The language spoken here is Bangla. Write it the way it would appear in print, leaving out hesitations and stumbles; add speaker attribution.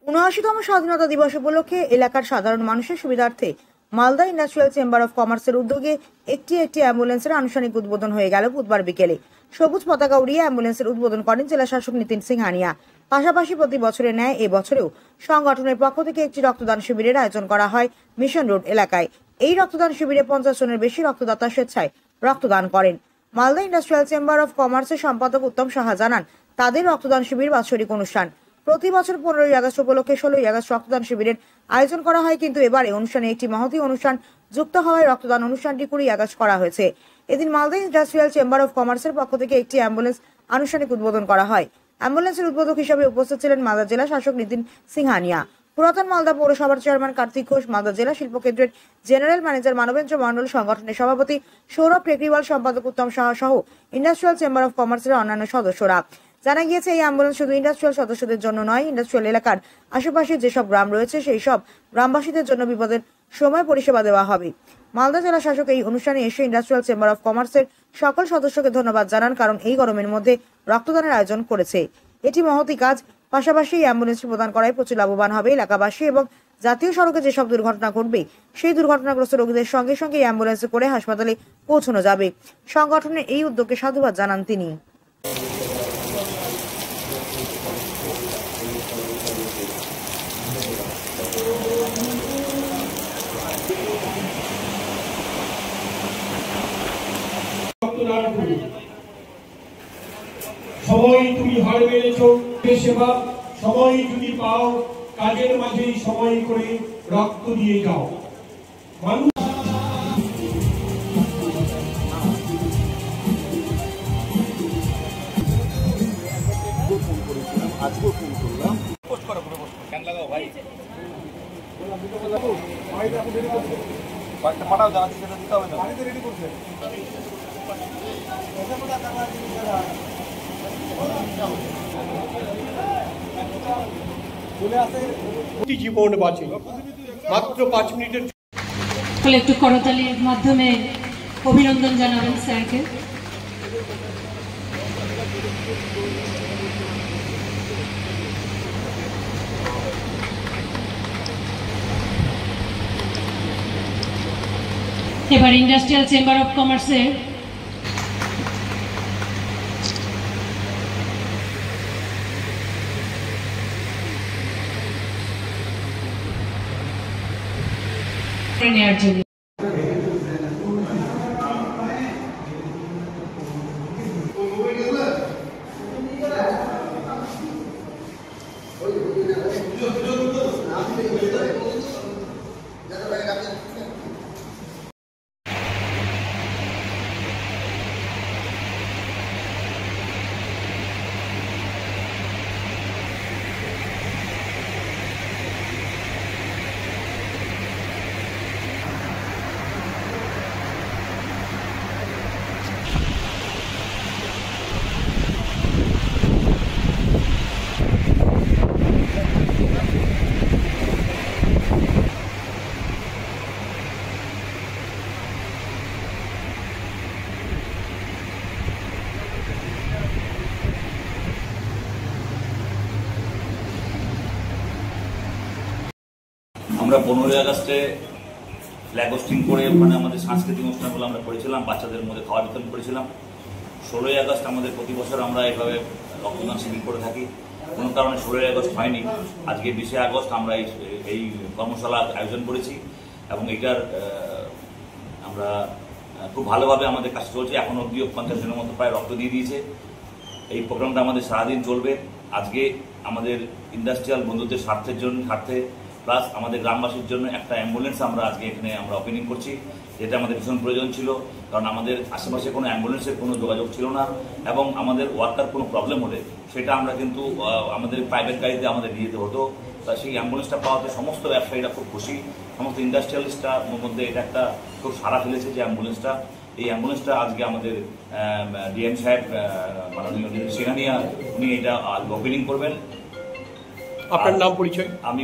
Speaker 1: ৭৯তম স্বাধীনতা দিবস উপলক্ষে এলাকার সাধারণ মানুষের সুবিধার্থে মালদা ইন্ডাস্ট্রিয়াল চেম্বার অফ কমার্সের উদ্যোগে একটি অ্যাম্বুলেন্সের আনুষ্ঠানিক উদ্বোধন হয়ে গেল বুধবার বিকেলে। সবুজ পতাকা উড়িয়ে অ্যাম্বুলেন্সের উদ্বোধন করেন জেলা শাসক নিতিন সিংহানিয়া। পাশাপাশি প্রতি বছরের ন্যায় এবছরেও সংগঠনের পক্ষ থেকে একটি রক্তদান শিবিরের আয়োজন করা হয় মিশন রোড এলাকায়। এই রক্তদান শিবিরে 50 জনের বেশি রক্তদাতা স্বেচ্ছায় রক্তদান করেন। মালদা ইন্ডাস্ট্রিয়াল চেম্বার অফ কমার্সের সম্পাদক উত্তম সাহা জানান, তাদের রক্তদান শিবির বাৎসরিক অনুষ্ঠান। প্রতি বছর 15ই আগস্ট উপলক্ষে 16ই আগস্ট রক্তদান শিবিরের আয়োজন করা হয়, কিন্তু এবারে অনুষ্ঠানে একটি মহতী অনুষ্ঠান যুক্ত হওয়ায় রক্তদান অনুষ্ঠানটি 20 আগস্ট করা হয়েছে। এদিন মালদা ইন্ডাস্ট্রিয়াল চেম্বার অফ কমার্সের পক্ষ থেকে একটি অ্যাম্বুলেন্স আনুষ্ঠানিক উদ্বোধন করা হয়। অ্যাম্বুলেন্সের উদ্বোধক হিসেবে উপস্থিত ছিলেন মালদা জেলা শাসক নিতিন সিংহানিয়া, পুরাতন মালদা পৌরসভার চেয়ারম্যান কার্তিক ঘোষ, মালদা জেলা শিল্প কেন্দ্রের জেনারেল ম্যানেজার মানবেন্দ্র মণ্ডল, সংগঠনের সভাপতি সৌরভ টেকরিওয়াল, সম্পাদক উত্তম সাহা সহ ইন্ডাস্ট্রিয়াল চেম্বার অফ কমার্সের অন্যান্য সদস্যরা। জানা গিয়েছে, এই অ্যাম্বুলেন্স শুধু ইন্ডাস্ট্রিয়াল সদস্যদের জন্য নয়, ইন্ডাস্ট্রিয়াল এলাকার আশেপাশে যেসব গ্রাম রয়েছে সেই সব গ্রামবাসীদের জন্য বিপদের সময় পরিষেবা দেওয়া হবে। মালদা জেলা শাসক এই অনুষ্ঠানে এসে ইন্ডাস্ট্রিয়াল চেম্বার অফ কমার্সের সকল সদস্যকে ধন্যবাদ জানান, কারণ এই গরমের মধ্যে রক্তদানের আয়োজন করেছে। এটি মহতী কাজ। পাশাপাশি এই অ্যাম্বুলেন্সটি প্রদান করায় প্রচুর লাভবান হবে এলাকাবাসী এবং জাতীয় সড়কে যেসব দুর্ঘটনা ঘটবে সেই দুর্ঘটনাগ্রস্ত রোগীদের সঙ্গে সঙ্গে এই অ্যাম্বুলেন্সে করে হাসপাতালে পৌঁছানো যাবে। সংগঠনের এই উদ্যোগকে সাধুবাদ জানান তিনি।
Speaker 2: সময় তুমি হার মেনেছ সেবা, সময় যদি পাও কাজের মাঝেই সময় করে রক্ত দিয়ে যাও। মানুষ
Speaker 3: পাঠাও জানাচ্ছি, সেটা দিতে হবে না।
Speaker 2: জীবন বাঁচে মাত্র 5 মিনিটের।
Speaker 4: একটু করতালির মাধ্যমে অভিনন্দন জানাবেন স্যারকে। এবার ইন্ডাস্ট্রিয়াল চেম্বার অফ কমার্সের নেওয়ার জন্য
Speaker 3: আমরা 15ই আগস্টে ফ্ল্যাগ হোস্টিং করে ওখানে আমাদের সাংস্কৃতিক অনুষ্ঠানগুলো আমরা করেছিলাম, বাচ্চাদের মধ্যে খাওয়া বিতরণ করেছিলাম। 16ই আগস্ট আমাদের প্রতি বছর আমরা এভাবে রক্তদান শিবির করে থাকি। কোনো কারণে 16ই আগস্ট হয়নি, আজকে 20 আগস্ট আমরা এই কর্মশালার আয়োজন করেছি এবং এটার আমরা খুব ভালোভাবে আমাদের কাজ চলছে। এখন অবধিও 50 জনের মতো প্রায় রক্ত দিয়ে দিয়েছে। এই প্রোগ্রামটা আমাদের সারাদিন চলবে। আজকে আমাদের ইন্ডাস্ট্রিয়াল বন্ধুদের স্বার্থে প্লাস আমাদের গ্রামবাসীর জন্য একটা অ্যাম্বুলেন্স আমরা আজকে এখানে আমরা ওপেনিং করছি, যেটা আমাদের ভীষণ প্রয়োজন ছিল, কারণ আমাদের আশেপাশে কোনো অ্যাম্বুলেন্সের কোনো যোগাযোগ ছিল না এবং আমাদের ওয়ার্কার কোনো প্রবলেম হলে সেটা আমরা কিন্তু আমাদের প্রাইভেট গাড়িতে আমাদের নিয়ে যেতে হতো। তা সেই অ্যাম্বুলেন্সটা পাওয়াতে সমস্ত ব্যবসায়ীরা খুব খুশি, সমস্ত ইন্ডাস্ট্রিয়ালিস্টরা মধ্যে এটা একটা খুব সাড়া ফেলেছে যে অ্যাম্বুলেন্সটা। এই অ্যাম্বুলেন্সটা আজকে আমাদের ডিএম সাহেব মাননীয় সিংহানিয়া উনি এটা ওপেনিং করবেন।
Speaker 2: আপনার নাম পরিচয়?
Speaker 3: আমি